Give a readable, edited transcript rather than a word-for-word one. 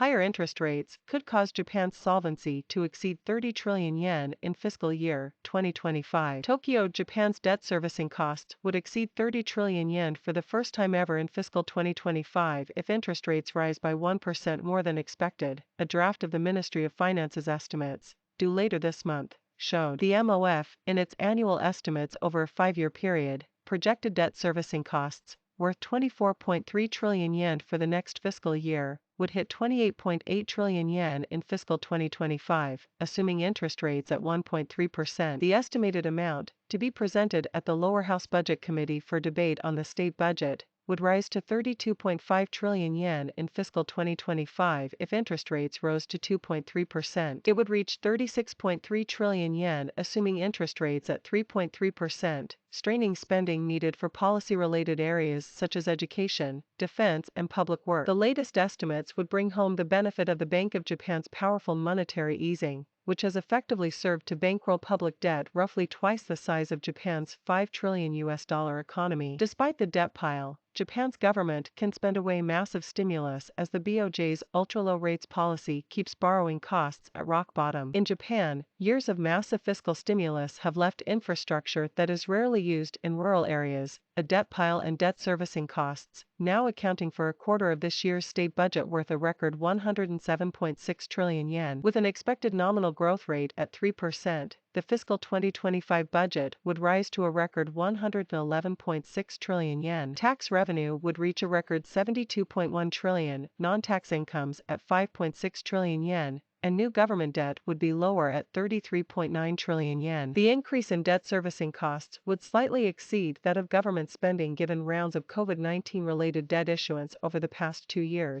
Higher interest rates could cause Japan's solvency to exceed 30 trillion yen in fiscal year 2025. Tokyo, Japan's debt servicing costs would exceed 30 trillion yen for the first time ever in fiscal 2025 if interest rates rise by 1% more than expected. A draft of the Ministry of Finance's estimates, due later this month, showed the MOF, in its annual estimates over a 5-year period, projected debt servicing costs, worth 24.3 trillion yen for the next fiscal year, would hit 28.8 trillion yen in fiscal 2025, assuming interest rates at 1.3%. The estimated amount, to be presented at the Lower House Budget Committee for debate on the state budget, would rise to 32.5 trillion yen in fiscal 2025 if interest rates rose to 2.3%. It would reach 36.3 trillion yen assuming interest rates at 3.3%, straining spending needed for policy-related areas such as education, defense, and public work. The latest estimates would bring home the benefit of the Bank of Japan's powerful monetary easing, which has effectively served to bankroll public debt roughly twice the size of Japan's $5 trillion economy. Despite the debt pile, Japan's government can spend away massive stimulus as the BOJ's ultra-low rates policy keeps borrowing costs at rock bottom. In Japan, years of massive fiscal stimulus have left infrastructure that is rarely used in rural areas, a debt pile and debt servicing costs, now accounting for a quarter of this year's state budget worth a record 107.6 trillion yen. With an expected nominal growth rate at 3%, the fiscal 2025 budget would rise to a record 111.6 trillion yen. Tax revenue would reach a record 72.1 trillion, non-tax incomes at 5.6 trillion yen, and new government debt would be lower at 33.9 trillion yen. The increase in debt servicing costs would slightly exceed that of government spending given rounds of COVID-19 related debt issuance over the past 2 years.